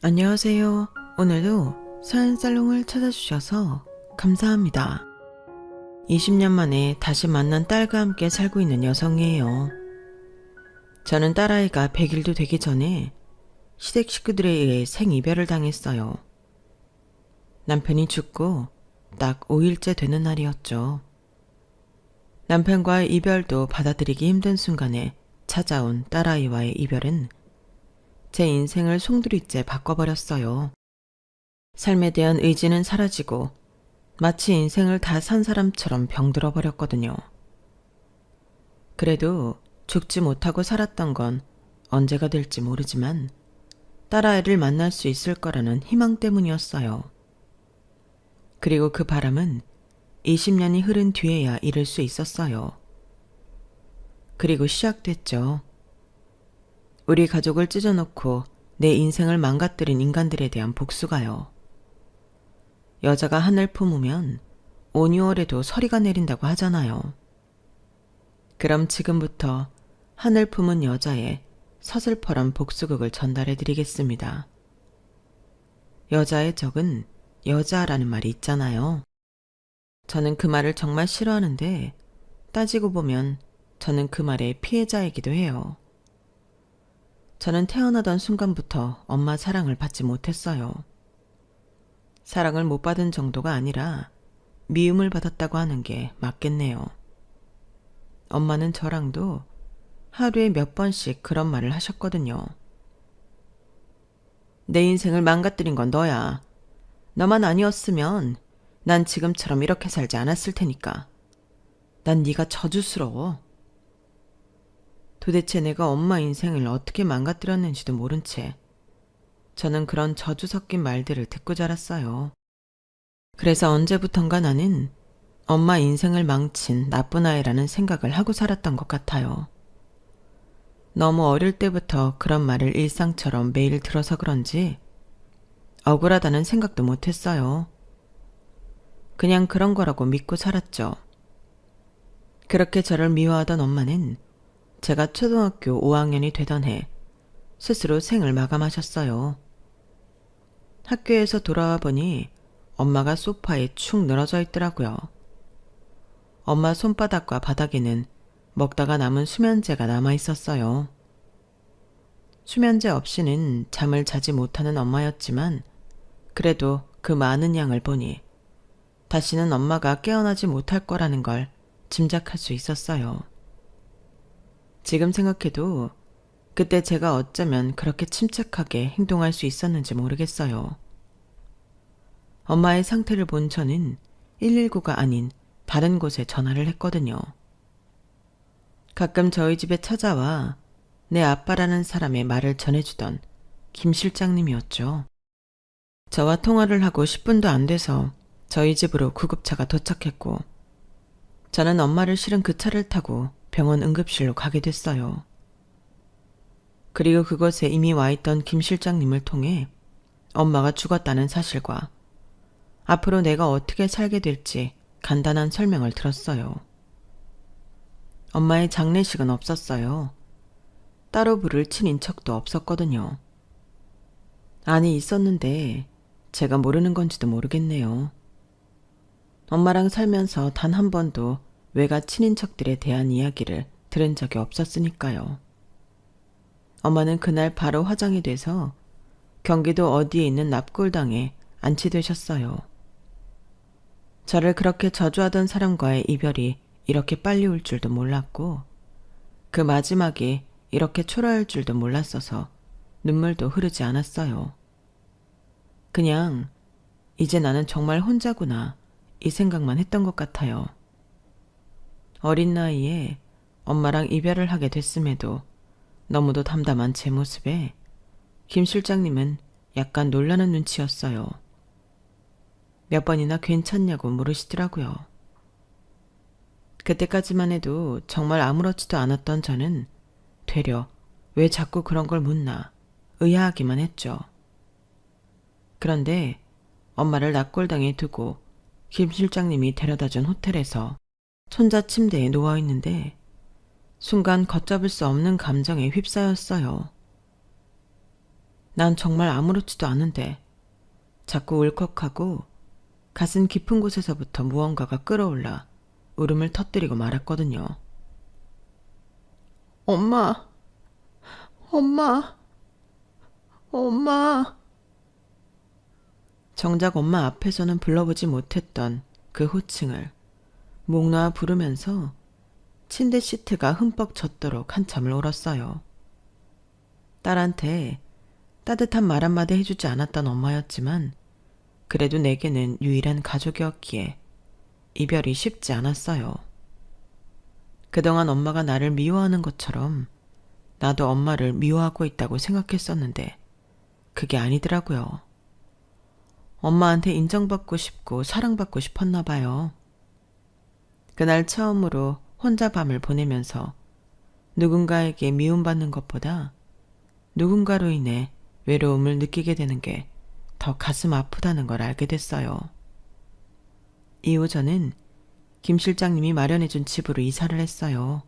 안녕하세요. 오늘도 사연살롱을 찾아주셔서 감사합니다. 20년 만에 다시 만난 딸과 함께 살고 있는 여성이에요. 저는 딸아이가 100일도 되기 전에 시댁 식구들에 의해 생이별을 당했어요. 남편이 죽고 딱 5일째 되는 날이었죠. 남편과의 이별도 받아들이기 힘든 순간에 찾아온 딸아이와의 이별은 제 인생을 송두리째 바꿔버렸어요. 삶에 대한 의지는 사라지고 마치 인생을 다 산 사람처럼 병들어 버렸거든요. 그래도 죽지 못하고 살았던 건 언제가 될지 모르지만 딸아이를 만날 수 있을 거라는 희망 때문이었어요. 그리고 그 바람은 20년이 흐른 뒤에야 이룰 수 있었어요. 그리고 시작됐죠. 우리 가족을 찢어놓고 내 인생을 망가뜨린 인간들에 대한 복수가요. 여자가 하늘 품으면 5, 6월에도 서리가 내린다고 하잖아요. 그럼 지금부터 하늘 품은 여자의 서슬퍼런 복수극을 전달해드리겠습니다. 여자의 적은 여자라는 말이 있잖아요. 저는 그 말을 정말 싫어하는데 따지고 보면 저는 그 말의 피해자이기도 해요. 저는 태어나던 순간부터 엄마 사랑을 받지 못했어요. 사랑을 못 받은 정도가 아니라 미움을 받았다고 하는 게 맞겠네요. 엄마는 저랑도 하루에 몇 번씩 그런 말을 하셨거든요. 내 인생을 망가뜨린 건 너야. 너만 아니었으면 난 지금처럼 이렇게 살지 않았을 테니까. 난 네가 저주스러워. 도대체 내가 엄마 인생을 어떻게 망가뜨렸는지도 모른 채 저는 그런 저주 섞인 말들을 듣고 자랐어요. 그래서 언제부턴가 나는 엄마 인생을 망친 나쁜 아이라는 생각을 하고 살았던 것 같아요. 너무 어릴 때부터 그런 말을 일상처럼 매일 들어서 그런지 억울하다는 생각도 못했어요. 그냥 그런 거라고 믿고 살았죠. 그렇게 저를 미워하던 엄마는 제가 초등학교 5학년이 되던 해 스스로 생을 마감하셨어요. 학교에서 돌아와 보니 엄마가 소파에 축 늘어져 있더라고요. 엄마 손바닥과 바닥에는 먹다가 남은 수면제가 남아 있었어요. 수면제 없이는 잠을 자지 못하는 엄마였지만 그래도 그 많은 양을 보니 다시는 엄마가 깨어나지 못할 거라는 걸 짐작할 수 있었어요. 지금 생각해도 그때 제가 어쩌면 그렇게 침착하게 행동할 수 있었는지 모르겠어요. 엄마의 상태를 본 저는 119가 아닌 다른 곳에 전화를 했거든요. 가끔 저희 집에 찾아와 내 아빠라는 사람의 말을 전해주던 김 실장님이었죠. 저와 통화를 하고 10분도 안 돼서 저희 집으로 구급차가 도착했고 저는 엄마를 실은 그 차를 타고 병원 응급실로 가게 됐어요. 그리고 그곳에 이미 와 있던 김 실장님을 통해 엄마가 죽었다는 사실과 앞으로 내가 어떻게 살게 될지 간단한 설명을 들었어요. 엄마의 장례식은 없었어요. 따로 부를 친인척도 없었거든요. 아니, 있었는데 제가 모르는 건지도 모르겠네요. 엄마랑 살면서 단 한 번도 외가 친인척들에 대한 이야기를 들은 적이 없었으니까요. 엄마는 그날 바로 화장이 돼서 경기도 어디에 있는 납골당에 안치되셨어요. 저를 그렇게 저주하던 사람과의 이별이 이렇게 빨리 올 줄도 몰랐고 그 마지막이 이렇게 초라할 줄도 몰랐어서 눈물도 흐르지 않았어요. 그냥 이제 나는 정말 혼자구나 이 생각만 했던 것 같아요. 어린 나이에 엄마랑 이별을 하게 됐음에도 너무도 담담한 제 모습에 김 실장님은 약간 놀라는 눈치였어요. 몇 번이나 괜찮냐고 물으시더라고요. 그때까지만 해도 정말 아무렇지도 않았던 저는 되려 왜 자꾸 그런 걸 묻나 의아하기만 했죠. 그런데 엄마를 납골당에 두고 김 실장님이 데려다준 호텔에서 손자 침대에 누워있는데 순간 걷잡을 수 없는 감정에 휩싸였어요. 난 정말 아무렇지도 않은데 자꾸 울컥하고 가슴 깊은 곳에서부터 무언가가 끌어올라 울음을 터뜨리고 말았거든요. 엄마, 엄마, 엄마. 정작 엄마 앞에서는 불러보지 못했던 그 호칭을 목 놓아 부르면서 침대 시트가 흠뻑 젖도록 한참을 울었어요. 딸한테 따뜻한 말 한마디 해주지 않았던 엄마였지만 그래도 내게는 유일한 가족이었기에 이별이 쉽지 않았어요. 그동안 엄마가 나를 미워하는 것처럼 나도 엄마를 미워하고 있다고 생각했었는데 그게 아니더라고요. 엄마한테 인정받고 싶고 사랑받고 싶었나 봐요. 그날 처음으로 혼자 밤을 보내면서 누군가에게 미움받는 것보다 누군가로 인해 외로움을 느끼게 되는 게 더 가슴 아프다는 걸 알게 됐어요. 이후 저는 김 실장님이 마련해준 집으로 이사를 했어요.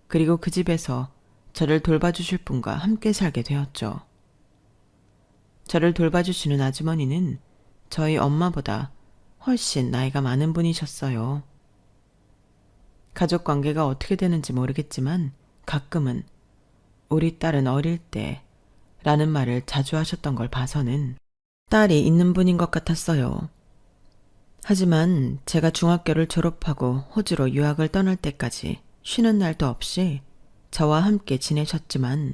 그리고 그 집에서 저를 돌봐주실 분과 함께 살게 되었죠. 저를 돌봐주시는 아주머니는 저희 엄마보다 훨씬 나이가 많은 분이셨어요. 가족 관계가 어떻게 되는지 모르겠지만 가끔은 우리 딸은 어릴 때 라는 말을 자주 하셨던 걸 봐서는 딸이 있는 분인 것 같았어요. 하지만 제가 중학교를 졸업하고 호주로 유학을 떠날 때까지 쉬는 날도 없이 저와 함께 지내셨지만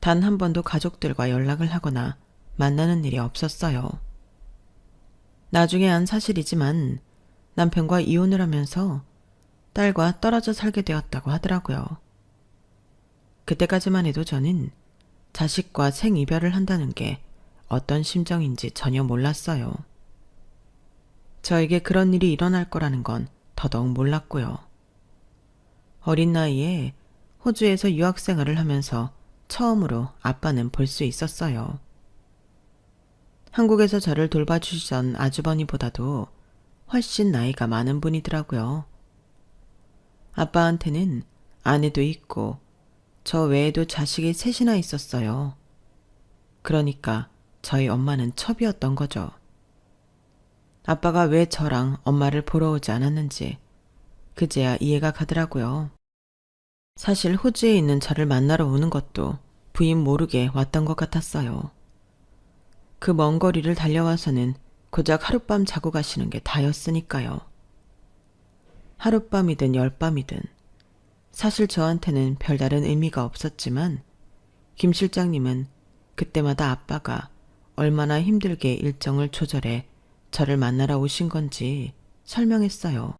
단 한 번도 가족들과 연락을 하거나 만나는 일이 없었어요. 나중에 안 사실이지만 남편과 이혼을 하면서 딸과 떨어져 살게 되었다고 하더라고요. 그때까지만 해도 저는 자식과 생이별을 한다는 게 어떤 심정인지 전혀 몰랐어요. 저에게 그런 일이 일어날 거라는 건 더더욱 몰랐고요. 어린 나이에 호주에서 유학생활을 하면서 처음으로 아빠는 볼 수 있었어요. 한국에서 저를 돌봐주시던 아주버니보다도 훨씬 나이가 많은 분이더라고요. 아빠한테는 아내도 있고 저 외에도 자식이 셋이나 있었어요. 그러니까 저희 엄마는 첩이었던 거죠. 아빠가 왜 저랑 엄마를 보러 오지 않았는지 그제야 이해가 가더라고요. 사실 호주에 있는 저를 만나러 오는 것도 부인 모르게 왔던 것 같았어요. 그 먼 거리를 달려와서는 고작 하룻밤 자고 가시는 게 다였으니까요. 하룻밤이든 열밤이든 사실 저한테는 별다른 의미가 없었지만 김 실장님은 그때마다 아빠가 얼마나 힘들게 일정을 조절해 저를 만나러 오신 건지 설명했어요.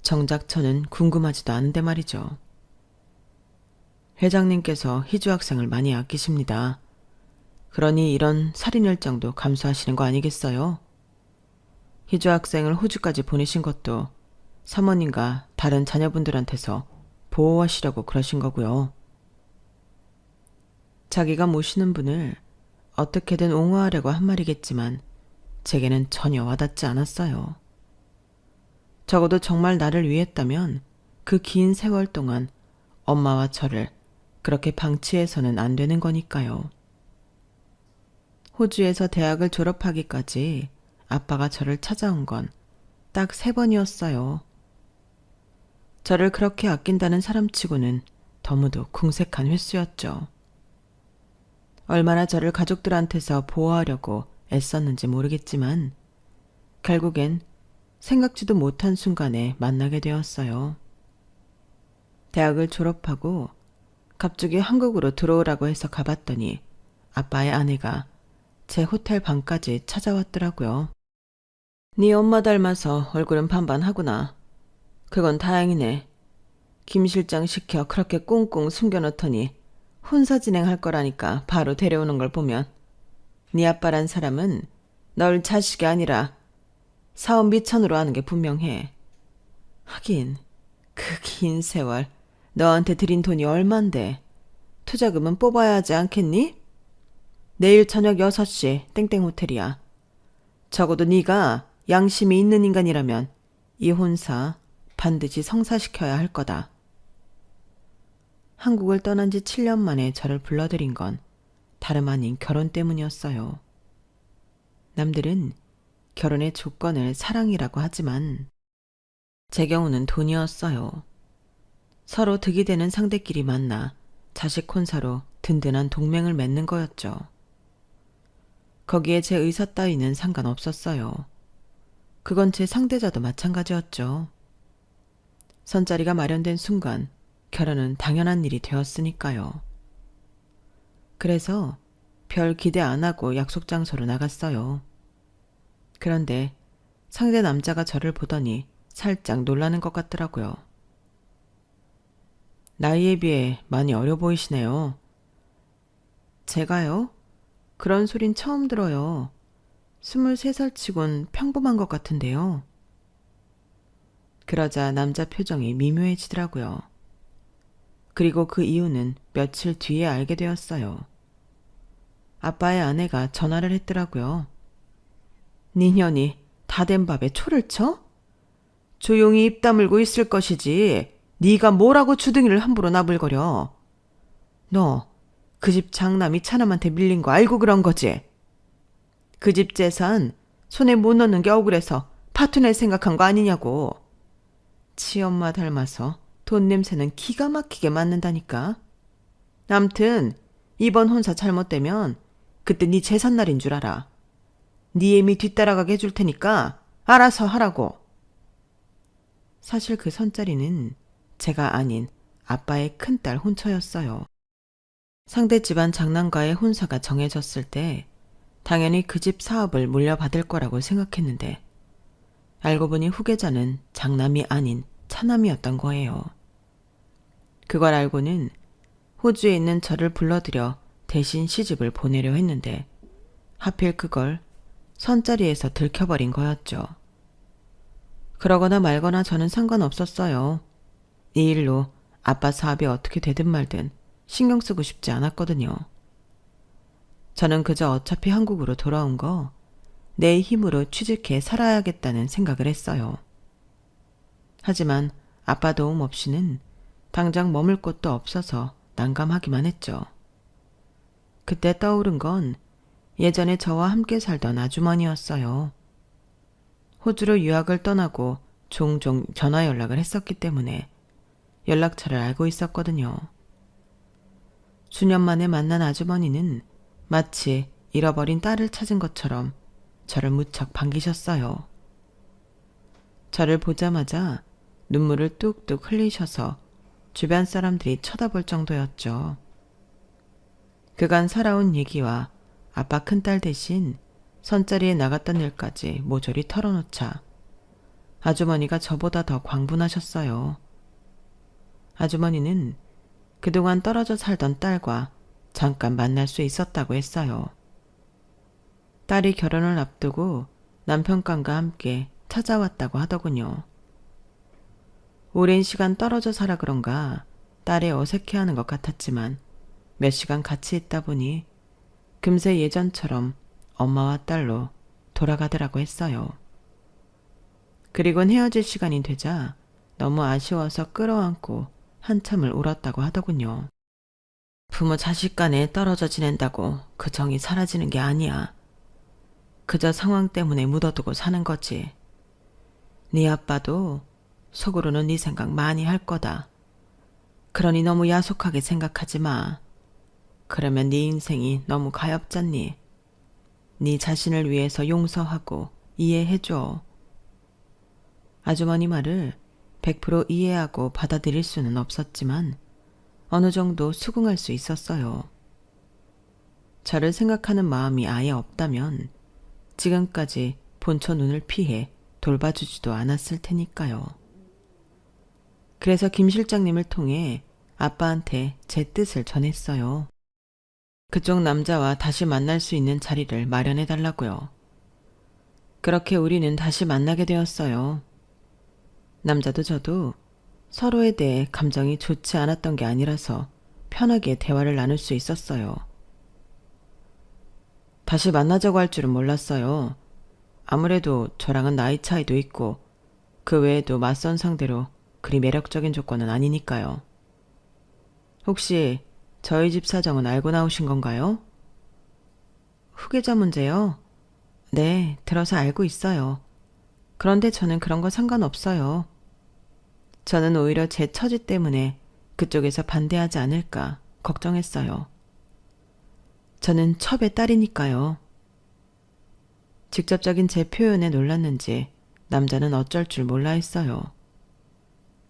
정작 저는 궁금하지도 않은데 말이죠. 회장님께서 희주 학생을 많이 아끼십니다. 그러니 이런 살인 일정도 감수하시는 거 아니겠어요? 희주 학생을 호주까지 보내신 것도 사모님과 다른 자녀분들한테서 보호하시려고 그러신 거고요. 자기가 모시는 분을 어떻게든 옹호하려고 한 말이겠지만 제게는 전혀 와닿지 않았어요. 적어도 정말 나를 위했다면 그 긴 세월 동안 엄마와 저를 그렇게 방치해서는 안 되는 거니까요. 호주에서 대학을 졸업하기까지 아빠가 저를 찾아온 건 딱 3번이었어요. 저를 그렇게 아낀다는 사람치고는 너무도 궁색한 횟수였죠. 얼마나 저를 가족들한테서 보호하려고 애썼는지 모르겠지만 결국엔 생각지도 못한 순간에 만나게 되었어요. 대학을 졸업하고 갑자기 한국으로 들어오라고 해서 가봤더니 아빠의 아내가 제 호텔 방까지 찾아왔더라고요. 네 엄마 닮아서 얼굴은 반반하구나. 그건 다행이네. 김 실장 시켜 그렇게 꽁꽁 숨겨놓더니 혼사 진행할 거라니까 바로 데려오는 걸 보면 네 아빠란 사람은 널 자식이 아니라 사업 미천으로 하는 게 분명해. 하긴 그 긴 세월 너한테 들인 돈이 얼만데 투자금은 뽑아야 하지 않겠니? 내일 저녁 6시 땡땡 호텔이야. 적어도 네가 양심이 있는 인간이라면 이 혼사 반드시 성사시켜야 할 거다. 한국을 떠난 지 7년 만에 저를 불러들인 건 다름 아닌 결혼 때문이었어요. 남들은 결혼의 조건을 사랑이라고 하지만 제 경우는 돈이었어요. 서로 득이 되는 상대끼리 만나 자식 혼사로 든든한 동맹을 맺는 거였죠. 거기에 제 의사 따위는 상관없었어요. 그건 제 상대자도 마찬가지였죠. 선자리가 마련된 순간 결혼은 당연한 일이 되었으니까요. 그래서 별 기대 안 하고 약속 장소로 나갔어요. 그런데 상대 남자가 저를 보더니 살짝 놀라는 것 같더라고요. 나이에 비해 많이 어려 보이시네요. 제가요? 그런 소린 처음 들어요. 23살 치곤 평범한 것 같은데요. 그러자 남자 표정이 미묘해지더라고요. 그리고 그 이유는 며칠 뒤에 알게 되었어요. 아빠의 아내가 전화를 했더라고요. 니년이 다 된 밥에 초를 쳐? 조용히 입 다물고 있을 것이지. 네가 뭐라고 주둥이를 함부로 나불거려. 너 그 집 장남이 차남한테 밀린 거 알고 그런 거지? 그 집 재산 손에 못 넣는 게 억울해서 파토낼 생각한 거 아니냐고. 치엄마 닮아서 돈 냄새는 기가 막히게 맡는다니까. 암튼 이번 혼사 잘못되면 그때 네 재산날인 줄 알아. 네 애미 뒤따라가게 해줄 테니까 알아서 하라고. 사실 그 선자리는 제가 아닌 아빠의 큰딸 혼처였어요. 상대 집안 장남과의 혼사가 정해졌을 때 당연히 그 집 사업을 물려받을 거라고 생각했는데 알고 보니 후계자는 장남이 아닌 차남이었던 거예요. 그걸 알고는 호주에 있는 저를 불러들여 대신 시집을 보내려 했는데 하필 그걸 선자리에서 들켜버린 거였죠. 그러거나 말거나 저는 상관없었어요. 이 일로 아빠 사업이 어떻게 되든 말든 신경 쓰고 싶지 않았거든요. 저는 그저 어차피 한국으로 돌아온 거 내 힘으로 취직해 살아야겠다는 생각을 했어요. 하지만 아빠 도움 없이는 당장 머물 곳도 없어서 난감하기만 했죠. 그때 떠오른 건 예전에 저와 함께 살던 아주머니였어요. 호주로 유학을 떠나고 종종 전화 연락을 했었기 때문에 연락처를 알고 있었거든요. 수년 만에 만난 아주머니는 마치 잃어버린 딸을 찾은 것처럼 저를 무척 반기셨어요. 저를 보자마자 눈물을 뚝뚝 흘리셔서 주변 사람들이 쳐다볼 정도였죠. 그간 살아온 얘기와 아빠 큰딸 대신 선자리에 나갔던 일까지 모조리 털어놓자 아주머니가 저보다 더 광분하셨어요. 아주머니는 그동안 떨어져 살던 딸과 잠깐 만날 수 있었다고 했어요. 딸이 결혼을 앞두고 남편감과 함께 찾아왔다고 하더군요. 오랜 시간 떨어져 살아 그런가 딸이 어색해하는 것 같았지만 몇 시간 같이 있다 보니 금세 예전처럼 엄마와 딸로 돌아가더라고 했어요. 그리곤 헤어질 시간이 되자 너무 아쉬워서 끌어안고 한참을 울었다고 하더군요. 부모 자식 간에 떨어져 지낸다고 그 정이 사라지는 게 아니야. 그저 상황 때문에 묻어두고 사는 거지. 네 아빠도 속으로는 네 생각 많이 할 거다. 그러니 너무 야속하게 생각하지 마. 그러면 네 인생이 너무 가엾잖니. 네 자신을 위해서 용서하고 이해해줘. 아주머니 말을 100% 이해하고 받아들일 수는 없었지만 어느 정도 수긍할 수 있었어요. 저를 생각하는 마음이 아예 없다면 지금까지 본처 눈을 피해 돌봐주지도 않았을 테니까요. 그래서 김 실장님을 통해 아빠한테 제 뜻을 전했어요. 그쪽 남자와 다시 만날 수 있는 자리를 마련해달라고요. 그렇게 우리는 다시 만나게 되었어요. 남자도 저도 서로에 대해 감정이 좋지 않았던 게 아니라서 편하게 대화를 나눌 수 있었어요. 다시 만나자고 할 줄은 몰랐어요. 아무래도 저랑은 나이 차이도 있고 그 외에도 맞선 상대로 그리 매력적인 조건은 아니니까요. 혹시 저희 집 사정은 알고 나오신 건가요? 후계자 문제요? 네, 들어서 알고 있어요. 그런데 저는 그런 거 상관없어요. 저는 오히려 제 처지 때문에 그쪽에서 반대하지 않을까 걱정했어요. 저는 첩의 딸이니까요. 직접적인 제 표현에 놀랐는지 남자는 어쩔 줄 몰라 했어요.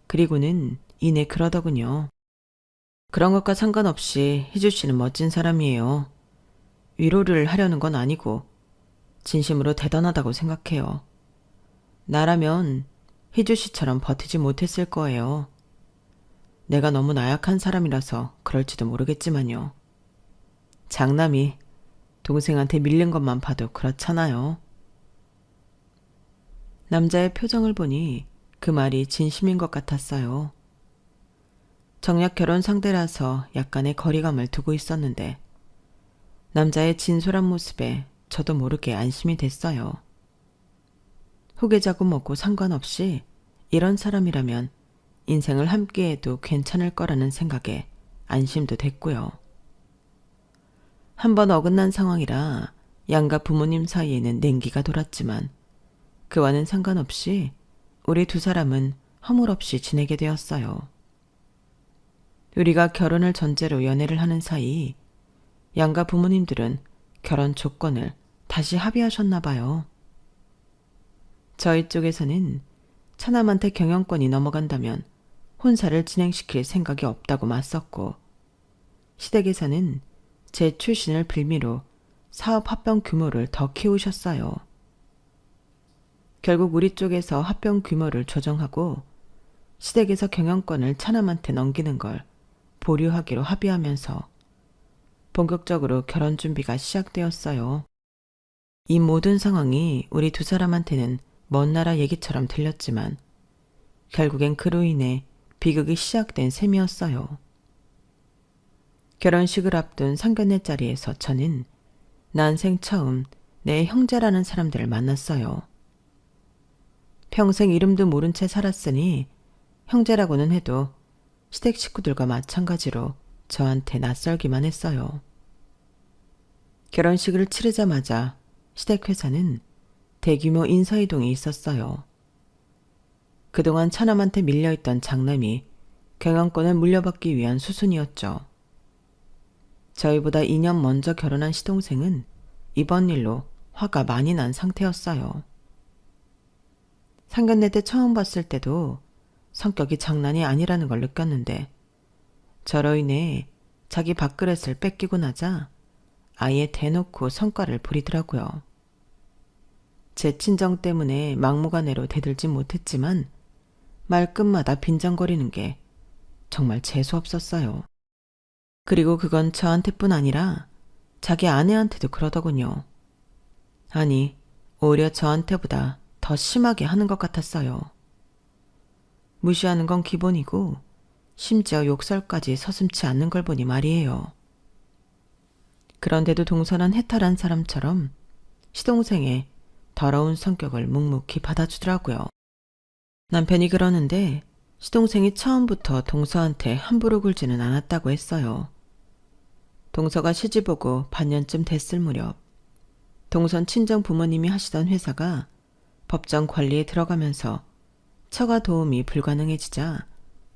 그리고는 이내 그러더군요. 그런 것과 상관없이 희주 씨는 멋진 사람이에요. 위로를 하려는 건 아니고 진심으로 대단하다고 생각해요. 나라면 희주 씨처럼 버티지 못했을 거예요. 내가 너무 나약한 사람이라서 그럴지도 모르겠지만요. 장남이 동생한테 밀린 것만 봐도 그렇잖아요. 남자의 표정을 보니 그 말이 진심인 것 같았어요. 정략 결혼 상대라서 약간의 거리감을 두고 있었는데 남자의 진솔한 모습에 저도 모르게 안심이 됐어요. 후계자고 뭐고 상관없이 이런 사람이라면 인생을 함께해도 괜찮을 거라는 생각에 안심도 됐고요. 한번 어긋난 상황이라 양가 부모님 사이에는 냉기가 돌았지만 그와는 상관없이 우리 두 사람은 허물없이 지내게 되었어요. 우리가 결혼을 전제로 연애를 하는 사이 양가 부모님들은 결혼 조건을 다시 합의하셨나 봐요. 저희 쪽에서는 차남한테 경영권이 넘어간다면 혼사를 진행시킬 생각이 없다고 맞섰고 시댁에서는 제 출신을 빌미로 사업 합병 규모를 더 키우셨어요. 결국 우리 쪽에서 합병 규모를 조정하고 시댁에서 경영권을 차남한테 넘기는 걸 보류하기로 합의하면서 본격적으로 결혼 준비가 시작되었어요. 이 모든 상황이 우리 두 사람한테는 먼 나라 얘기처럼 들렸지만 결국엔 그로 인해 비극이 시작된 셈이었어요. 결혼식을 앞둔 상견례 자리에서 저는 난생 처음 내 형제라는 사람들을 만났어요. 평생 이름도 모른 채 살았으니 형제라고는 해도 시댁 식구들과 마찬가지로 저한테 낯설기만 했어요. 결혼식을 치르자마자 시댁 회사는 대규모 인사이동이 있었어요. 그동안 차남한테 밀려있던 장남이 경영권을 물려받기 위한 수순이었죠. 저희보다 2년 먼저 결혼한 시동생은 이번 일로 화가 많이 난 상태였어요. 상견례 때 처음 봤을 때도 성격이 장난이 아니라는 걸 느꼈는데 저로 인해 자기 밥그릇을 뺏기고 나자 아예 대놓고 성과를 부리더라고요. 제 친정 때문에 막무가내로 대들진 못했지만 말끝마다 빈정거리는 게 정말 재수없었어요. 그리고 그건 저한테뿐 아니라 자기 아내한테도 그러더군요. 아니, 오히려 저한테보다 더 심하게 하는 것 같았어요. 무시하는 건 기본이고 심지어 욕설까지 서슴지 않는 걸 보니 말이에요. 그런데도 동선한 해탈한 사람처럼 시동생의 더러운 성격을 묵묵히 받아주더라고요. 남편이 그러는데 시동생이 처음부터 동서한테 함부로 굴지는 않았다고 했어요. 동서가 시집오고 반년쯤 됐을 무렵 동선 친정 부모님이 하시던 회사가 법정 관리에 들어가면서 처가 도움이 불가능해지자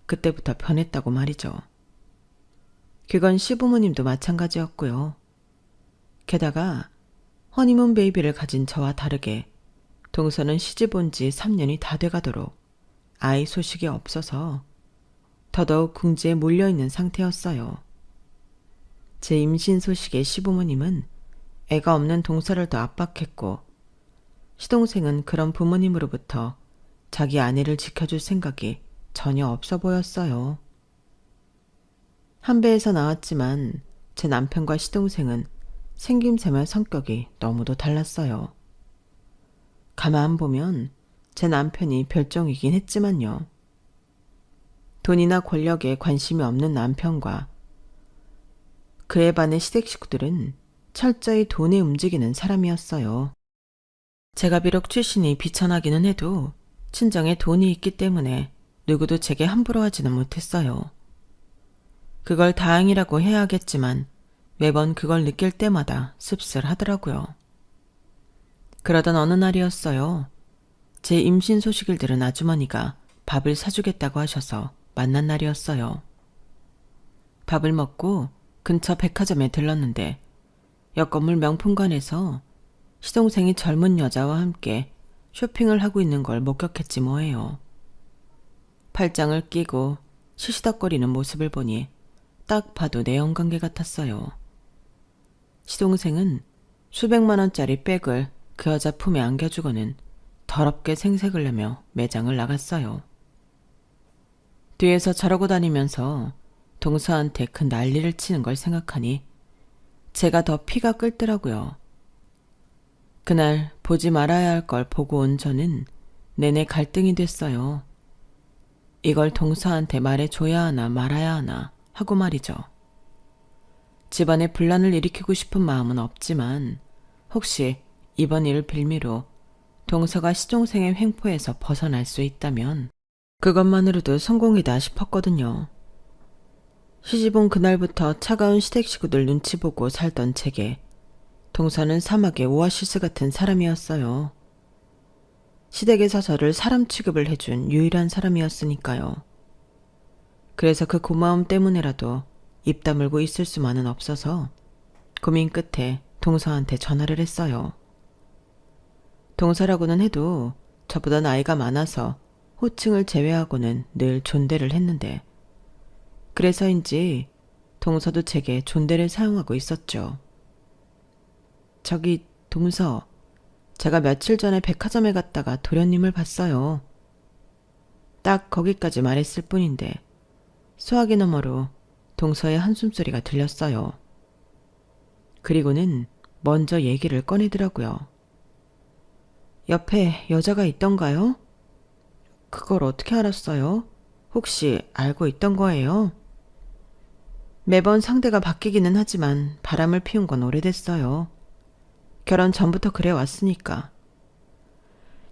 그때부터 변했다고 말이죠. 그건 시부모님도 마찬가지였고요. 게다가 허니문 베이비를 가진 저와 다르게 동서는 시집 온 지 3년이 다 돼가도록 아이 소식이 없어서 더더욱 궁지에 몰려있는 상태였어요. 제 임신 소식에 시부모님은 애가 없는 동서를 더 압박했고 시동생은 그런 부모님으로부터 자기 아내를 지켜줄 생각이 전혀 없어 보였어요. 한 배에서 나왔지만 제 남편과 시동생은 생김새며 성격이 너무도 달랐어요. 가만 보면 제 남편이 별종이긴 했지만요. 돈이나 권력에 관심이 없는 남편과 그에 반해 시댁 식구들은 철저히 돈에 움직이는 사람이었어요. 제가 비록 출신이 비천하기는 해도 친정에 돈이 있기 때문에 누구도 제게 함부로 하지는 못했어요. 그걸 다행이라고 해야 하겠지만 매번 그걸 느낄 때마다 씁쓸하더라고요. 그러던 어느 날이었어요. 제 임신 소식을 들은 아주머니가 밥을 사주겠다고 하셔서 만난 날이었어요. 밥을 먹고 근처 백화점에 들렀는데 옆 건물 명품관에서 시동생이 젊은 여자와 함께 쇼핑을 하고 있는 걸 목격했지 뭐예요. 팔짱을 끼고 시시덕거리는 모습을 보니 딱 봐도 내연관계 같았어요. 시동생은 수백만 원짜리 백을 그 여자 품에 안겨주고는 더럽게 생색을 내며 매장을 나갔어요. 뒤에서 저러고 다니면서 동서한테 그 난리를 치는 걸 생각하니 제가 더 피가 끓더라고요. 그날 보지 말아야 할 걸 보고 온 저는 내내 갈등이 됐어요. 이걸 동서한테 말해줘야 하나 말아야 하나 하고 말이죠. 집안에 분란을 일으키고 싶은 마음은 없지만 혹시 이번 일을 빌미로 동서가 시종생의 횡포에서 벗어날 수 있다면 그것만으로도 성공이다 싶었거든요. 시집온 그날부터 차가운 시댁 식구들 눈치 보고 살던 제게 동서는 사막의 오아시스 같은 사람이었어요. 시댁에서 저를 사람 취급을 해준 유일한 사람이었으니까요. 그래서 그 고마움 때문에라도 입 다물고 있을 수만은 없어서 고민 끝에 동서한테 전화를 했어요. 동서라고는 해도 저보다 나이가 많아서 호칭을 제외하고는 늘 존대를 했는데 그래서인지 동서도 제게 존대를 사용하고 있었죠. 저기 동서, 제가 며칠 전에 백화점에 갔다가 도련님을 봤어요. 딱 거기까지 말했을 뿐인데 수화기 너머로 동서의 한숨소리가 들렸어요. 그리고는 먼저 얘기를 꺼내더라고요. 옆에 여자가 있던가요? 그걸 어떻게 알았어요? 혹시 알고 있던 거예요? 매번 상대가 바뀌기는 하지만 바람을 피운 건 오래됐어요. 결혼 전부터 그래 왔으니까.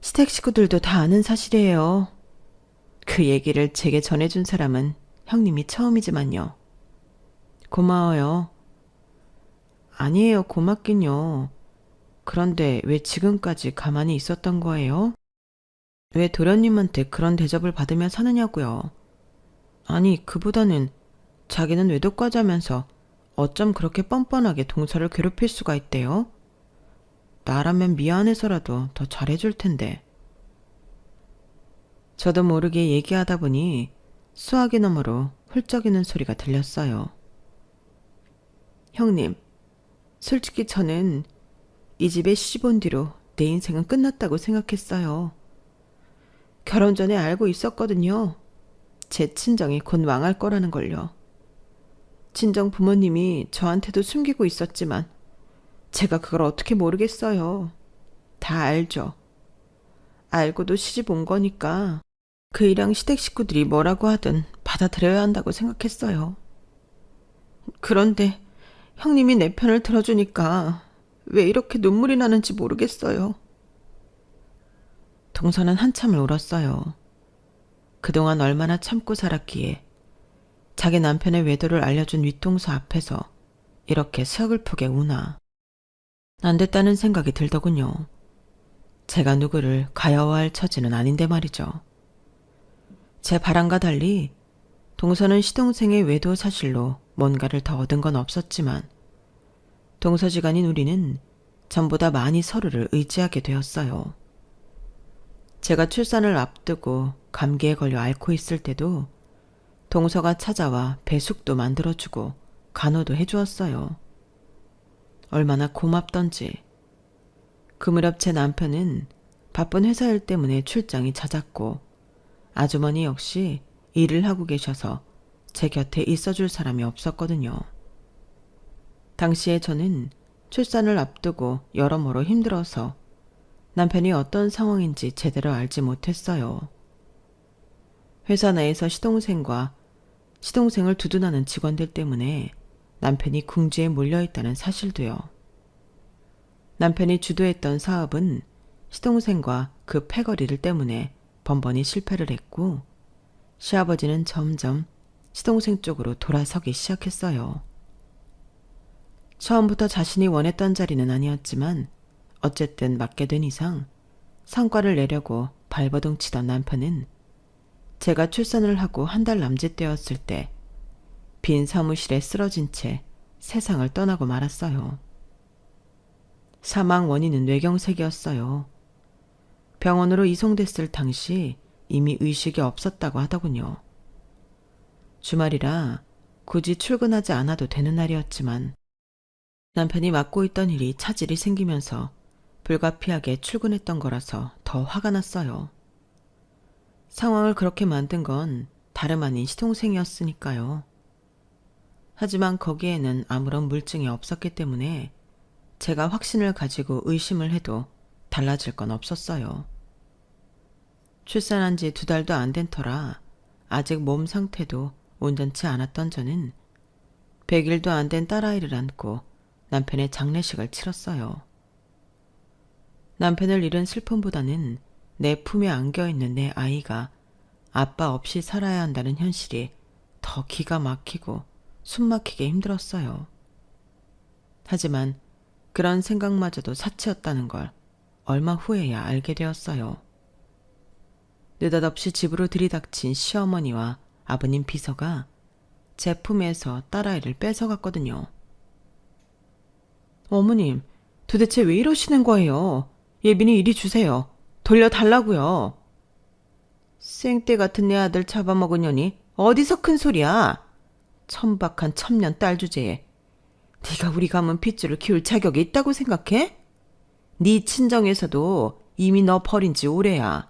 시댁 식구들도 다 아는 사실이에요. 그 얘기를 제게 전해준 사람은 형님이 처음이지만요. 고마워요. 아니에요, 고맙긴요. 그런데 왜 지금까지 가만히 있었던 거예요? 왜 도련님한테 그런 대접을 받으며 사느냐고요. 아니, 그보다는 자기는 외도과자면서 어쩜 그렇게 뻔뻔하게 동서를 괴롭힐 수가 있대요? 나라면 미안해서라도 더 잘해줄 텐데. 저도 모르게 얘기하다 보니 수화기 너머로 훌쩍이는 소리가 들렸어요. 형님, 솔직히 저는 이 집에 시집 온 뒤로 내 인생은 끝났다고 생각했어요. 결혼 전에 알고 있었거든요. 제 친정이 곧 망할 거라는 걸요. 친정 부모님이 저한테도 숨기고 있었지만 제가 그걸 어떻게 모르겠어요. 다 알죠. 알고도 시집 온 거니까 그 일랑 시댁 식구들이 뭐라고 하든 받아들여야 한다고 생각했어요. 그런데 형님이 내 편을 들어주니까 왜 이렇게 눈물이 나는지 모르겠어요. 동서는 한참을 울었어요. 그동안 얼마나 참고 살았기에 자기 남편의 외도를 알려준 윗동서 앞에서 이렇게 서글프게 우나. 안 됐다는 생각이 들더군요. 제가 누구를 가여워할 처지는 아닌데 말이죠. 제 바람과 달리 동서는 시동생의 외도 사실로 뭔가를 더 얻은 건 없었지만 동서지간인 우리는 전보다 많이 서로를 의지하게 되었어요. 제가 출산을 앞두고 감기에 걸려 앓고 있을 때도 동서가 찾아와 배숙도 만들어주고 간호도 해주었어요. 얼마나 고맙던지. 그 무렵 제 남편은 바쁜 회사 일 때문에 출장이 잦았고 아주머니 역시 일을 하고 계셔서 제 곁에 있어줄 사람이 없었거든요. 당시에 저는 출산을 앞두고 여러모로 힘들어서 남편이 어떤 상황인지 제대로 알지 못했어요. 회사 내에서 시동생과 시동생을 두둔하는 직원들 때문에 남편이 궁지에 몰려있다는 사실도요. 남편이 주도했던 사업은 시동생과 그 패거리를 때문에 번번이 실패를 했고 시아버지는 점점 시동생 쪽으로 돌아서기 시작했어요. 처음부터 자신이 원했던 자리는 아니었지만 어쨌든 맡게 된 이상 성과를 내려고 발버둥 치던 남편은 제가 출산을 하고 한 달 남짓 되었을 때 빈 사무실에 쓰러진 채 세상을 떠나고 말았어요. 사망 원인은 뇌경색이었어요. 병원으로 이송됐을 당시 이미 의식이 없었다고 하더군요. 주말이라 굳이 출근하지 않아도 되는 날이었지만 남편이 맡고 있던 일이 차질이 생기면서 불가피하게 출근했던 거라서 더 화가 났어요. 상황을 그렇게 만든 건 다름 아닌 시동생이었으니까요. 하지만 거기에는 아무런 물증이 없었기 때문에 제가 확신을 가지고 의심을 해도 달라질 건 없었어요. 출산한 지 2달도 안 된 터라 아직 몸 상태도 온전치 않았던 저는 100일도 안 된 딸아이를 안고 남편의 장례식을 치렀어요. 남편을 잃은 슬픔보다는 내 품에 안겨있는 내 아이가 아빠 없이 살아야 한다는 현실이 더 기가 막히고 숨막히게 힘들었어요. 하지만 그런 생각마저도 사치였다는 걸 얼마 후에야 알게 되었어요. 느닷없이 집으로 들이닥친 시어머니와 아버님 비서가 제 품에서 딸아이를 뺏어갔거든요. 어머님, 도대체 왜 이러시는 거예요? 예빈이 이리 주세요. 돌려달라고요. 생떼 같은 내 아들 잡아먹은 년이 어디서 큰 소리야? 천박한 첩년 딸 주제에 네가 우리 가문 핏줄을 키울 자격이 있다고 생각해? 네 친정에서도 이미 너 버린 지 오래야.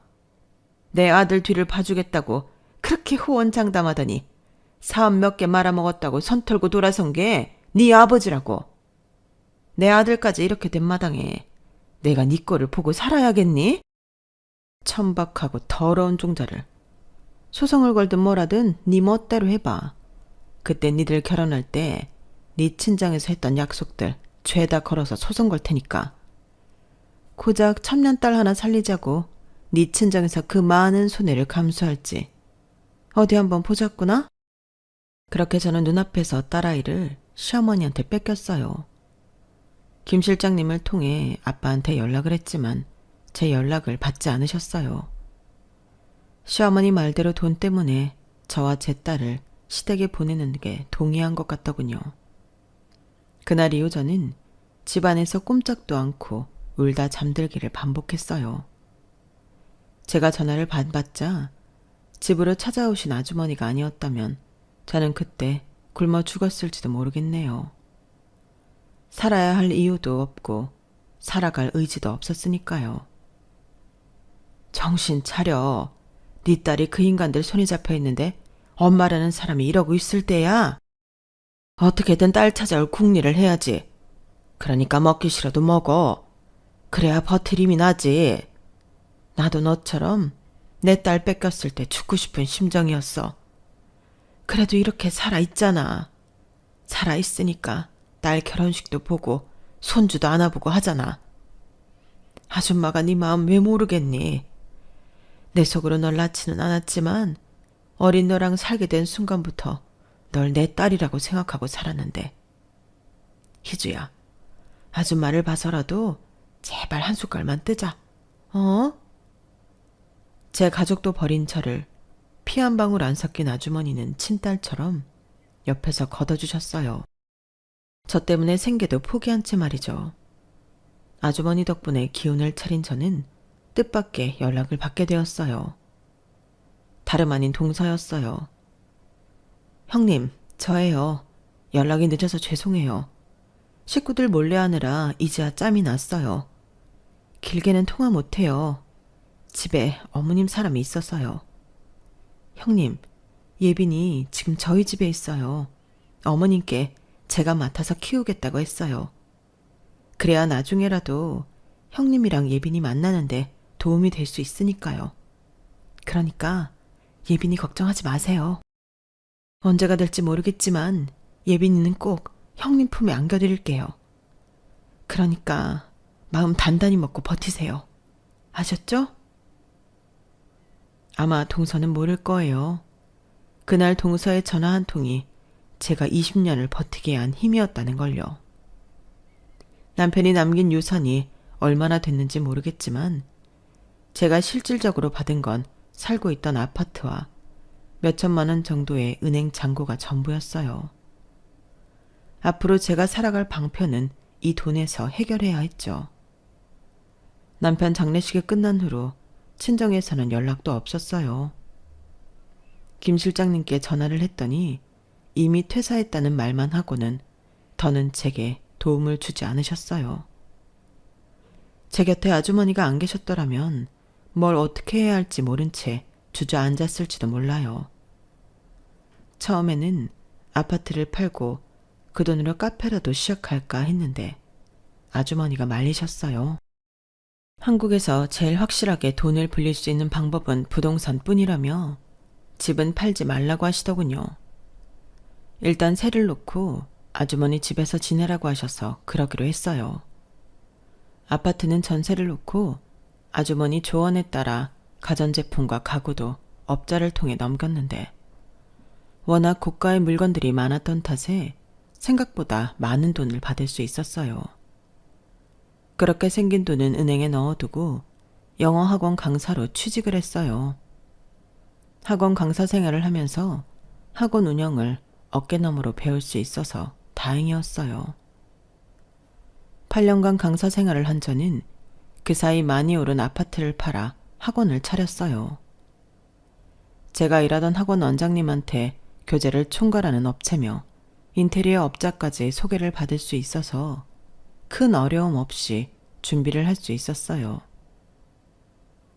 내 아들 뒤를 봐주겠다고 그렇게 호언장담하더니 사업 몇 개 말아먹었다고 선 털고 돌아선 게 네 아버지라고. 내 아들까지 이렇게 된 마당에 내가 네 꼴을 보고 살아야겠니? 천박하고 더러운 종자를. 소송을 걸든 뭐라든 네 멋대로 해봐. 그때 니들 결혼할 때 네 친정에서 했던 약속들 죄다 걸어서 소송 걸 테니까. 고작 첩년딸 하나 살리자고 네 친정에서 그 많은 손해를 감수할지 어디 한번 보자꾸나? 그렇게 저는 눈앞에서 딸아이를 시어머니한테 뺏겼어요. 김 실장님을 통해 아빠한테 연락을 했지만 제 연락을 받지 않으셨어요. 시어머니 말대로 돈 때문에 저와 제 딸을 시댁에 보내는 게 동의한 것 같더군요. 그날 이후 저는 집안에서 꼼짝도 않고 울다 잠들기를 반복했어요. 제가 전화를 받자 집으로 찾아오신 아주머니가 아니었다면 저는 그때 굶어 죽었을지도 모르겠네요. 살아야 할 이유도 없고 살아갈 의지도 없었으니까요. 정신 차려. 네 딸이 그 인간들 손에 잡혀 있는데 엄마라는 사람이 이러고 있을 때야. 어떻게든 딸 찾아올 궁리를 해야지. 그러니까 먹기 싫어도 먹어. 그래야 버틸 힘이 나지. 나도 너처럼 내 딸 뺏겼을 때 죽고 싶은 심정이었어. 그래도 이렇게 살아있잖아. 살아있으니까 딸 결혼식도 보고 손주도 안아보고 하잖아. 아줌마가 네 마음 왜 모르겠니? 내 속으로 널 낳지는 않았지만 어린 너랑 살게 된 순간부터 널 내 딸이라고 생각하고 살았는데. 희주야, 아줌마를 봐서라도 제발 한 숟갈만 뜨자. 어? 제 가족도 버린 저를 피 한 방울 안 섞인 아주머니는 친딸처럼 옆에서 걷어주셨어요. 저 때문에 생계도 포기한 채 말이죠. 아주머니 덕분에 기운을 차린 저는 뜻밖의 연락을 받게 되었어요. 다름 아닌 동서였어요. 형님, 저예요. 연락이 늦어서 죄송해요. 식구들 몰래 하느라 이제야 짬이 났어요. 길게는 통화 못해요. 집에 어머님 사람이 있어서요. 형님, 예빈이 지금 저희 집에 있어요. 어머님께 제가 맡아서 키우겠다고 했어요. 그래야 나중에라도 형님이랑 예빈이 만나는데 도움이 될 수 있으니까요. 그러니까 예빈이 걱정하지 마세요. 언제가 될지 모르겠지만 예빈이는 꼭 형님 품에 안겨드릴게요. 그러니까 마음 단단히 먹고 버티세요. 아셨죠? 아마 동서는 모를 거예요. 그날 동서의 전화 한 통이 제가 20년을 버티게 한 힘이었다는 걸요. 남편이 남긴 유산이 얼마나 됐는지 모르겠지만 제가 실질적으로 받은 건 살고 있던 아파트와 몇천만 원 정도의 은행 잔고가 전부였어요. 앞으로 제가 살아갈 방편은 이 돈에서 해결해야 했죠. 남편 장례식이 끝난 후로 친정에서는 연락도 없었어요. 김 실장님께 전화를 했더니 이미 퇴사했다는 말만 하고는 더는 제게 도움을 주지 않으셨어요. 제 곁에 아주머니가 안 계셨더라면 뭘 어떻게 해야 할지 모른 채 주저앉았을지도 몰라요. 처음에는 아파트를 팔고 그 돈으로 카페라도 시작할까 했는데 아주머니가 말리셨어요. 한국에서 제일 확실하게 돈을 불릴 수 있는 방법은 부동산뿐이라며 집은 팔지 말라고 하시더군요. 일단 세를 놓고 아주머니 집에서 지내라고 하셔서 그러기로 했어요. 아파트는 전세를 놓고 아주머니 조언에 따라 가전제품과 가구도 업자를 통해 넘겼는데 워낙 고가의 물건들이 많았던 탓에 생각보다 많은 돈을 받을 수 있었어요. 그렇게 생긴 돈은 은행에 넣어두고 영어 학원 강사로 취직을 했어요. 학원 강사 생활을 하면서 학원 운영을 어깨너머로 배울 수 있어서 다행이었어요. 8년간 강사 생활을 한 저는 그 사이 많이 오른 아파트를 팔아 학원을 차렸어요. 제가 일하던 학원 원장님한테 교재를 총괄하는 업체며 인테리어 업자까지 소개를 받을 수 있어서 큰 어려움 없이 준비를 할 수 있었어요.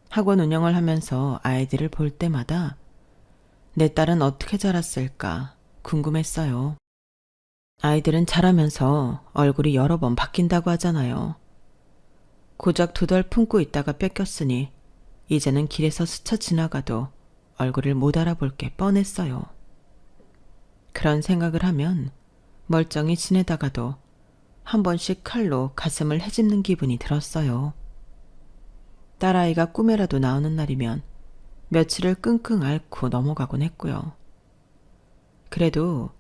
학원 운영을 하면서 아이들을 볼 때마다 내 딸은 어떻게 자랐을까 궁금했어요. 아이들은 자라면서 얼굴이 여러 번 바뀐다고 하잖아요. 고작 2달 품고 있다가 뺏겼으니 이제는 길에서 스쳐 지나가도 얼굴을 못 알아볼 게 뻔했어요. 그런 생각을 하면 멀쩡히 지내다가도 한 번씩 칼로 가슴을 헤집는 기분이 들었어요. 딸아이가 꿈에라도 나오는 날이면 며칠을 끙끙 앓고 넘어가곤 했고요. 그래도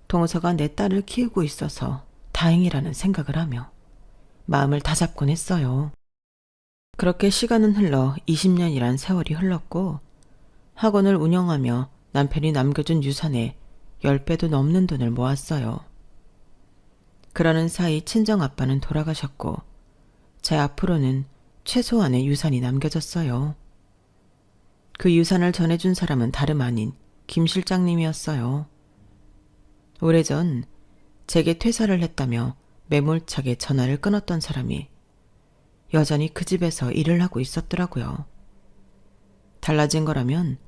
동서가 내 딸을 키우고 있어서 다행이라는 생각을 하며 마음을 다잡곤 했어요. 그렇게 시간은 흘러 20년이란 세월이 흘렀고 학원을 운영하며 남편이 남겨준 유산에 10배도 넘는 돈을 모았어요. 그러는 사이 친정아빠는 돌아가셨고 제 앞으로는 최소한의 유산이 남겨졌어요. 그 유산을 전해준 사람은 다름 아닌 김 실장님이었어요. 오래전 제게 퇴사를 했다며 매몰차게 전화를 끊었던 사람이 여전히 그 집에서 일을 하고 있었더라고요. 달라진 거라면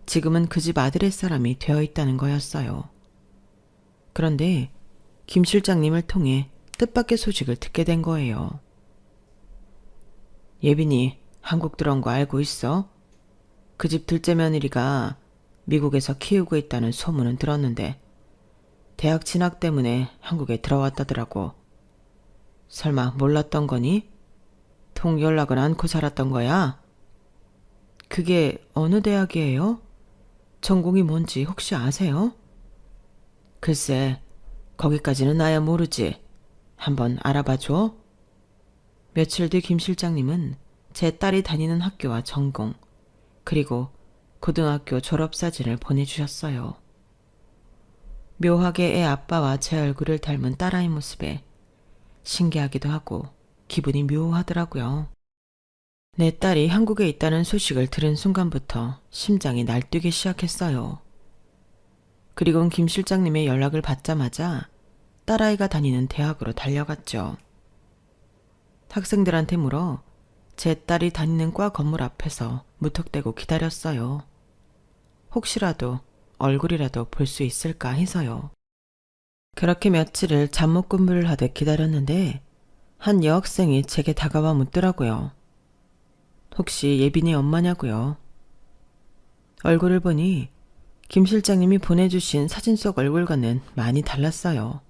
지금은 그 집 아들의 사람이 되어 있다는 거였어요. 그런데 김 실장님을 통해 뜻밖의 소식을 듣게 된 거예요. 예빈이 한국 들어온 거 알고 있어? 그 집 둘째 며느리가 미국에서 키우고 있다는 소문은 들었는데 대학 진학 때문에 한국에 들어왔다더라고. 설마 몰랐던 거니? 통 연락을 않고 살았던 거야? 그게 어느 대학이에요? 전공이 뭔지 혹시 아세요? 글쎄, 거기까지는 나야 모르지. 한번 알아봐줘. 며칠 뒤 김 실장님은 제 딸이 다니는 학교와 전공, 그리고 고등학교 졸업사진을 보내주셨어요. 묘하게 애 아빠와 제 얼굴을 닮은 딸아이 모습에 신기하기도 하고 기분이 묘하더라고요. 내 딸이 한국에 있다는 소식을 들은 순간부터 심장이 날뛰기 시작했어요. 그리고 김 실장님의 연락을 받자마자 딸아이가 다니는 대학으로 달려갔죠. 학생들한테 물어 제 딸이 다니는 과 건물 앞에서 무턱대고 기다렸어요. 혹시라도 얼굴이라도 볼 수 있을까 해서요. 그렇게 며칠을 잠못 근무를 하듯 기다렸는데 한 여학생이 제게 다가와 묻더라고요. 혹시 예빈이 엄마냐고요. 얼굴을 보니 김 실장님이 보내주신 사진 속 얼굴과는 많이 달랐어요.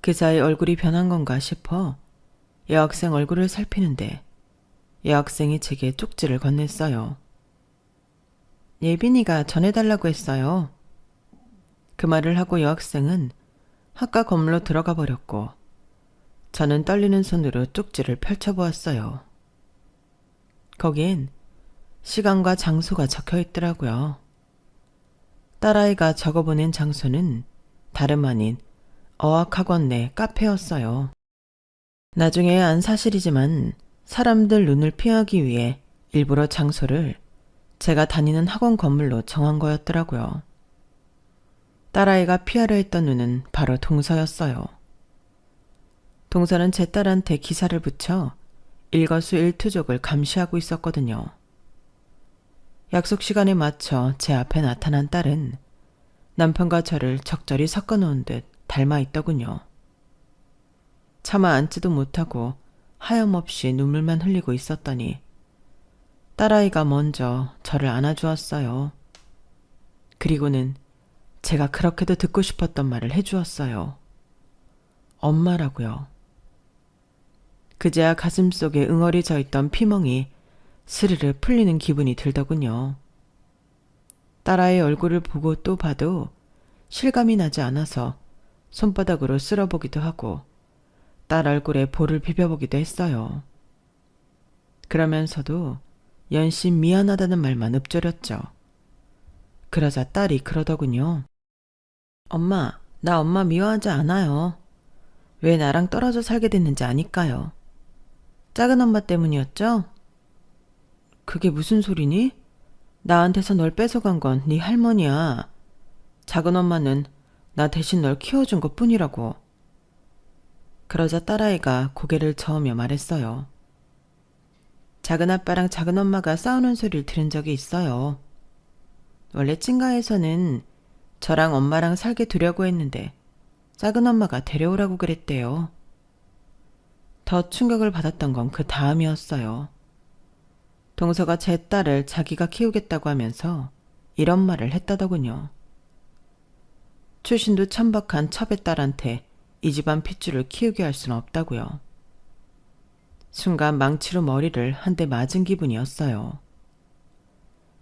그 사이 얼굴이 변한 건가 싶어 여학생 얼굴을 살피는데 여학생이 제게 쪽지를 건넸어요. 예빈이가 전해달라고 했어요. 그 말을 하고 여학생은 학과 건물로 들어가 버렸고 저는 떨리는 손으로 쪽지를 펼쳐보았어요. 거기엔 시간과 장소가 적혀 있더라고요. 딸아이가 적어보낸 장소는 다름 아닌 어학학원 내 카페였어요. 나중에 안 사실이지만 사람들 눈을 피하기 위해 일부러 장소를 제가 다니는 학원 건물로 정한 거였더라고요. 딸아이가 피하려 했던 눈은 바로 동서였어요. 동서는 제 딸한테 기사를 붙여 일거수일투족을 감시하고 있었거든요. 약속 시간에 맞춰 제 앞에 나타난 딸은 남편과 저를 적절히 섞어놓은 듯 닮아 있더군요. 차마 앉지도 못하고 하염없이 눈물만 흘리고 있었더니 딸아이가 먼저 저를 안아주었어요. 그리고는 제가 그렇게도 듣고 싶었던 말을 해주었어요. 엄마라고요. 그제야 가슴속에 응어리 져있던 피멍이 스르르 풀리는 기분이 들더군요. 딸아이 얼굴을 보고 또 봐도 실감이 나지 않아서 손바닥으로 쓸어보기도 하고 딸 얼굴에 볼을 비벼보기도 했어요. 그러면서도 연신 미안하다는 말만 읊조렸죠. 그러자 딸이 그러더군요. 엄마, 나 엄마 미워하지 않아요. 왜 나랑 떨어져 살게 됐는지 아니까요. 작은 엄마 때문이었죠? 그게 무슨 소리니? 나한테서 널 뺏어간 건 네 할머니야. 작은 엄마는 나 대신 널 키워준 것 뿐이라고. 그러자 딸아이가 고개를 저으며 말했어요. 작은 아빠랑 작은 엄마가 싸우는 소리를 들은 적이 있어요. 원래 찐가에서는 저랑 엄마랑 살게 두려고 했는데 작은 엄마가 데려오라고 그랬대요. 더 충격을 받았던 건 그 다음이었어요. 동서가 제 딸을 자기가 키우겠다고 하면서 이런 말을 했다더군요. 출신도 천박한 첩의 딸한테 이 집안 핏줄을 키우게 할 수는 없다고요. 순간 망치로 머리를 한 대 맞은 기분이었어요.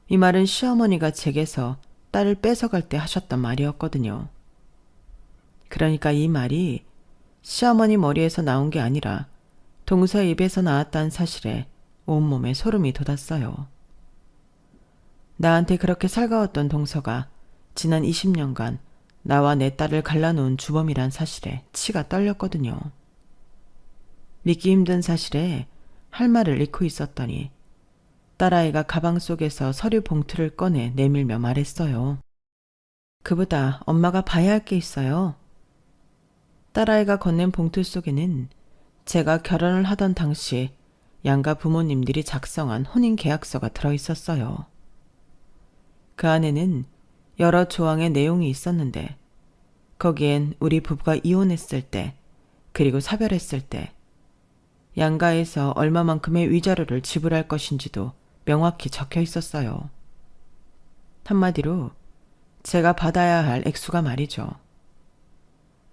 이 말은 시어머니가 제게서 딸을 뺏어갈 때 하셨던 말이었거든요. 그러니까 이 말이 시어머니 머리에서 나온 게 아니라 동서의 입에서 나왔다는 사실에 온몸에 소름이 돋았어요. 나한테 그렇게 살가웠던 동서가 지난 20년간 나와 내 딸을 갈라놓은 주범이란 사실에 치가 떨렸거든요. 믿기 힘든 사실에 할 말을 잃고 있었더니 딸아이가 가방 속에서 서류 봉투를 꺼내 내밀며 말했어요. 그보다 엄마가 봐야 할 게 있어요. 딸아이가 건넨 봉투 속에는 제가 결혼을 하던 당시 양가 부모님들이 작성한 혼인계약서가 들어있었어요. 그 안에는 여러 조항의 내용이 있었는데 거기엔 우리 부부가 이혼했을 때 그리고 사별했을 때 양가에서 얼마만큼의 위자료를 지불할 것인지도 명확히 적혀 있었어요. 한마디로 제가 받아야 할 액수가 말이죠.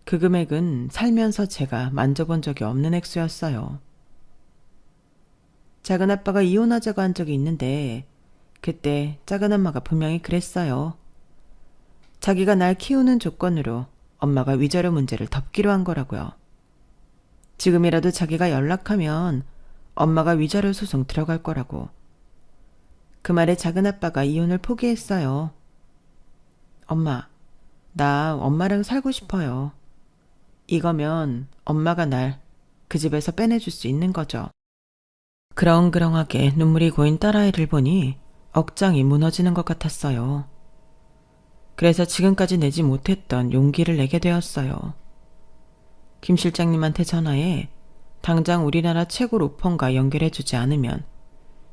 그 금액은 살면서 제가 만져본 적이 없는 액수였어요. 작은 아빠가 이혼하자고 한 적이 있는데 그때 작은 엄마가 분명히 그랬어요. 자기가 날 키우는 조건으로 엄마가 위자료 문제를 덮기로 한 거라고요. 지금이라도 자기가 연락하면 엄마가 위자료 소송 들어갈 거라고. 그 말에 작은 아빠가 이혼을 포기했어요. 엄마, 나 엄마랑 살고 싶어요. 이거면 엄마가 날 그 집에서 빼내줄 수 있는 거죠. 그렁그렁하게 눈물이 고인 딸아이를 보니 억장이 무너지는 것 같았어요. 그래서 지금까지 내지 못했던 용기를 내게 되었어요. 김 실장님한테 전화해 당장 우리나라 최고 로펌과 연결해주지 않으면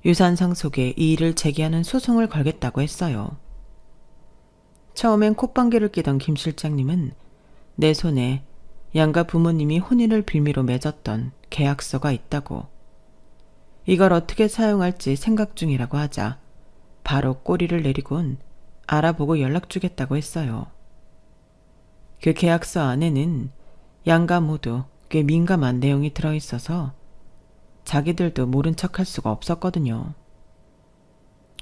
유산 상속에 이의를 제기하는 소송을 걸겠다고 했어요. 처음엔 콧방귀를 끼던 김 실장님은 내 손에 양가 부모님이 혼인을 빌미로 맺었던 계약서가 있다고, 이걸 어떻게 사용할지 생각 중이라고 하자 바로 꼬리를 내리곤 알아보고 연락 주겠다고 했어요. 그 계약서 안에는 양가 모두 꽤 민감한 내용이 들어있어서 자기들도 모른 척할 수가 없었거든요.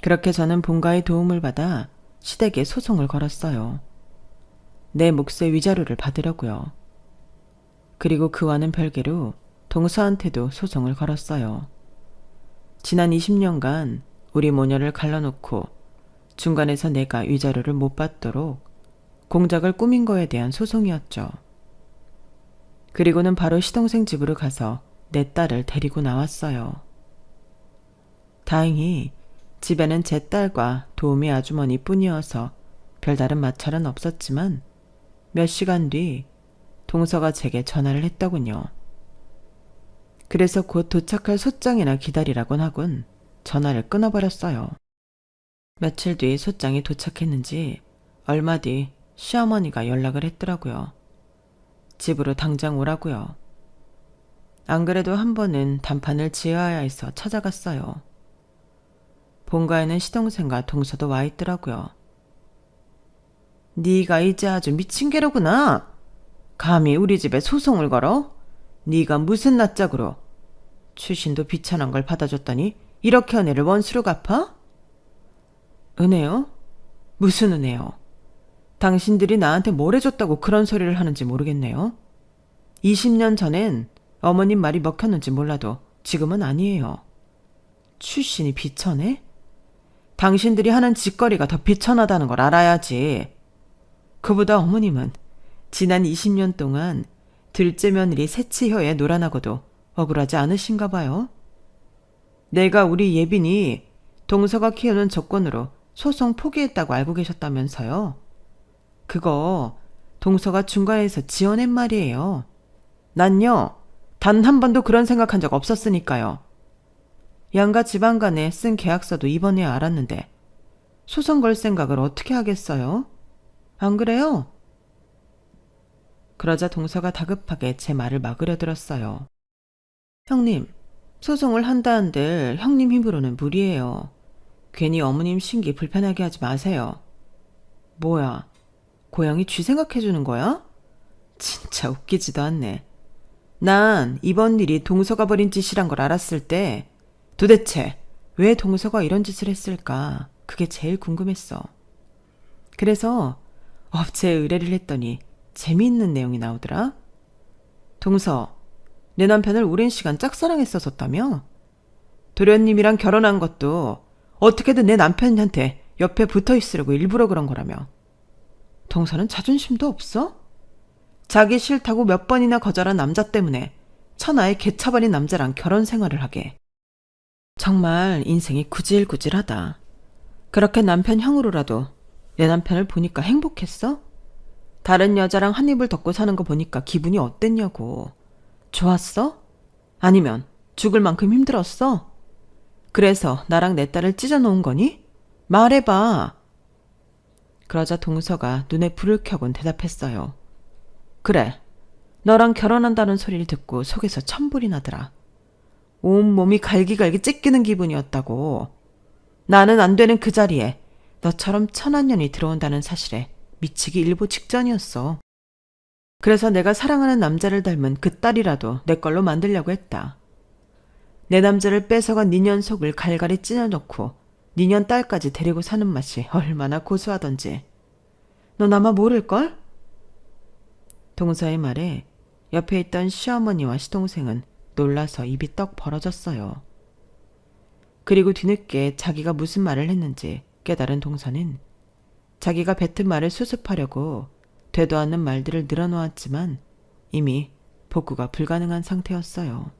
그렇게 저는 본가의 도움을 받아 시댁에 소송을 걸었어요. 내 몫의 위자료를 받으려고요. 그리고 그와는 별개로 동서한테도 소송을 걸었어요. 지난 20년간 우리 모녀를 갈라놓고 중간에서 내가 위자료를 못 받도록 공작을 꾸민 거에 대한 소송이었죠. 그리고는 바로 시동생 집으로 가서 내 딸을 데리고 나왔어요. 다행히 집에는 제 딸과 도우미 아주머니 뿐이어서 별다른 마찰은 없었지만 몇 시간 뒤 동서가 제게 전화를 했더군요. 그래서 곧 도착할 소장이나 기다리라곤 하곤 전화를 끊어버렸어요. 며칠 뒤 소장이 도착했는지 얼마 뒤 시어머니가 연락을 했더라고요. 집으로 당장 오라고요. 안 그래도 한 번은 단판을 지어야 해서 찾아갔어요. 본가에는 시동생과 동서도 와 있더라고요. 네가 이제 아주 미친 게로구나. 감히 우리 집에 소송을 걸어? 네가 무슨 낯짝으로 출신도 비천한 걸 받아줬더니 이렇게 은혜를 원수로 갚아? 은혜요? 무슨 은혜요? 당신들이 나한테 뭘 해줬다고 그런 소리를 하는지 모르겠네요. 20년 전엔 어머님 말이 먹혔는지 몰라도 지금은 아니에요. 출신이 비천해? 당신들이 하는 짓거리가 더 비천하다는 걸 알아야지. 그보다 어머님은 지난 20년 동안 둘째 며느리 세치혀에 놀아나고도 억울하지 않으신가 봐요. 내가 우리 예빈이 동서가 키우는 조건으로 소송 포기했다고 알고 계셨다면서요. 그거 동서가 중간에서 지어낸 말이에요. 난요, 단 한 번도 그런 생각한 적 없었으니까요. 양가 집안 간에 쓴 계약서도 이번에 알았는데 소송 걸 생각을 어떻게 하겠어요? 안 그래요? 그러자 동서가 다급하게 제 말을 막으려 들었어요. 형님, 소송을 한다 한들 형님 힘으로는 무리예요. 괜히 어머님 심기 불편하게 하지 마세요. 뭐야, 고양이 쥐 생각해주는 거야? 진짜 웃기지도 않네. 난 이번 일이 동서가 벌인 짓이란 걸 알았을 때 도대체 왜 동서가 이런 짓을 했을까? 그게 제일 궁금했어. 그래서 업체에 의뢰를 했더니 재미있는 내용이 나오더라. 동서, 내 남편을 오랜 시간 짝사랑했었었다며? 도련님이랑 결혼한 것도 어떻게든 내 남편한테 옆에 붙어있으려고 일부러 그런 거라며. 동서는 자존심도 없어? 자기 싫다고 몇 번이나 거절한 남자 때문에 천하에 개차버린 남자랑 결혼 생활을 하게. 정말 인생이 구질구질하다. 그렇게 남편 형으로라도 내 남편을 보니까 행복했어? 다른 여자랑 한 입을 덮고 사는 거 보니까 기분이 어땠냐고. 좋았어? 아니면 죽을 만큼 힘들었어? 그래서 나랑 내 딸을 찢어놓은 거니? 말해봐. 그러자 동서가 눈에 불을 켜곤 대답했어요. 그래, 너랑 결혼한다는 소리를 듣고 속에서 천불이 나더라. 온몸이 갈기갈기 찢기는 기분이었다고. 나는 안 되는 그 자리에 너처럼 천한년이 들어온다는 사실에 미치기 일보 직전이었어. 그래서 내가 사랑하는 남자를 닮은 그 딸이라도 내 걸로 만들려고 했다. 내 남자를 뺏어간 니년 속을 갈갈이 찢어놓고 니년 딸까지 데리고 사는 맛이 얼마나 고소하던지. 넌 아마 모를걸? 동서의 말에 옆에 있던 시어머니와 시동생은 놀라서 입이 떡 벌어졌어요. 그리고 뒤늦게 자기가 무슨 말을 했는지 깨달은 동서는 자기가 뱉은 말을 수습하려고 되도 않는 말들을 늘어놓았지만 이미 복구가 불가능한 상태였어요.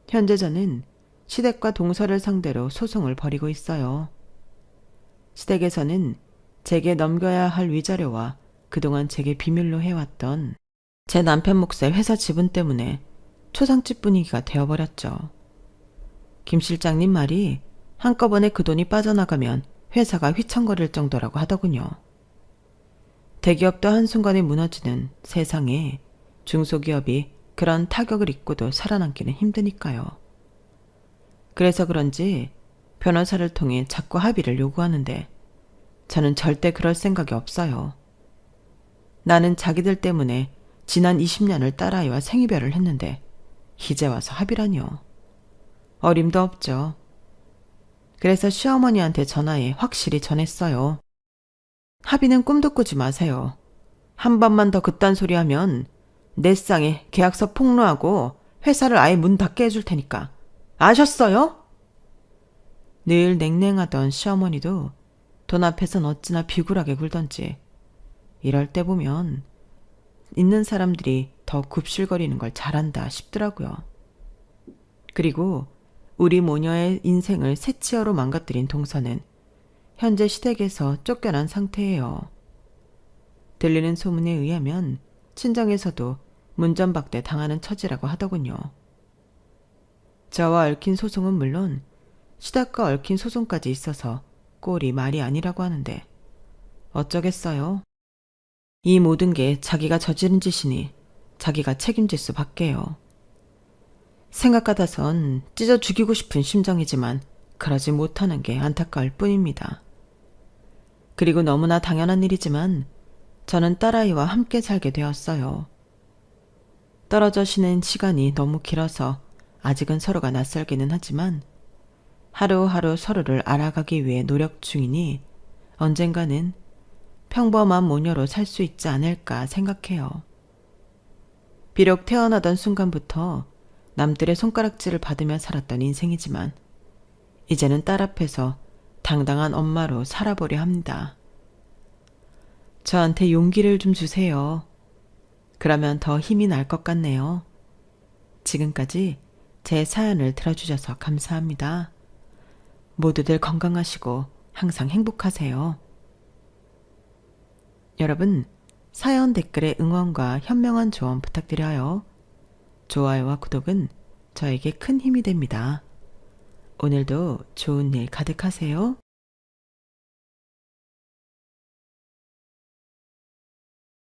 현재 저는 시댁과 동서를 상대로 소송을 벌이고 있어요. 시댁에서는 제게 넘겨야 할 위자료와 그동안 제게 비밀로 해왔던 제 남편 몫의 회사 지분 때문에 초상집 분위기가 되어버렸죠. 김 실장님 말이 한꺼번에 그 돈이 빠져나가면 회사가 휘청거릴 정도라고 하더군요. 대기업도 한순간에 무너지는 세상에 중소기업이 그런 타격을 입고도 살아남기는 힘드니까요. 그래서 그런지 변호사를 통해 자꾸 합의를 요구하는데 저는 절대 그럴 생각이 없어요. 나는 자기들 때문에 지난 20년을 딸아이와 생이별을 했는데 이제 와서 합의라뇨. 어림도 없죠. 그래서 시어머니한테 전화해 확실히 전했어요. 합의는 꿈도 꾸지 마세요. 한 번만 더 그딴 소리 하면 내 쌍에 계약서 폭로하고 회사를 아예 문 닫게 해줄 테니까. 아셨어요? 늘 냉랭하던 시어머니도 돈 앞에선 어찌나 비굴하게 굴던지 이럴 때 보면 있는 사람들이 더 굽실거리는 걸 잘한다 싶더라고요. 그리고 우리 모녀의 인생을 새치어로 망가뜨린 동서는 현재 시댁에서 쫓겨난 상태예요. 들리는 소문에 의하면 친정에서도 문전박대 당하는 처지라고 하더군요. 저와 얽힌 소송은 물론 시댁과 얽힌 소송까지 있어서 꼴이 말이 아니라고 하는데 어쩌겠어요. 이 모든 게 자기가 저지른 짓이니 자기가 책임질 수밖에요. 생각 같아선 찢어 죽이고 싶은 심정이지만 그러지 못하는 게 안타까울 뿐입니다. 그리고 너무나 당연한 일이지만 저는 딸아이와 함께 살게 되었어요. 떨어져 지낸 시간이 너무 길어서 아직은 서로가 낯설기는 하지만 하루하루 서로를 알아가기 위해 노력 중이니 언젠가는 평범한 모녀로 살 수 있지 않을까 생각해요. 비록 태어나던 순간부터 남들의 손가락질을 받으며 살았던 인생이지만 이제는 딸 앞에서 당당한 엄마로 살아보려 합니다. 저한테 용기를 좀 주세요. 그러면 더 힘이 날 것 같네요. 지금까지 제 사연을 들어주셔서 감사합니다. 모두들 건강하시고 항상 행복하세요. 여러분, 사연 댓글에 응원과 현명한 조언 부탁드려요. 좋아요와 구독은 저에게 큰 힘이 됩니다. 오늘도 좋은 일 가득하세요.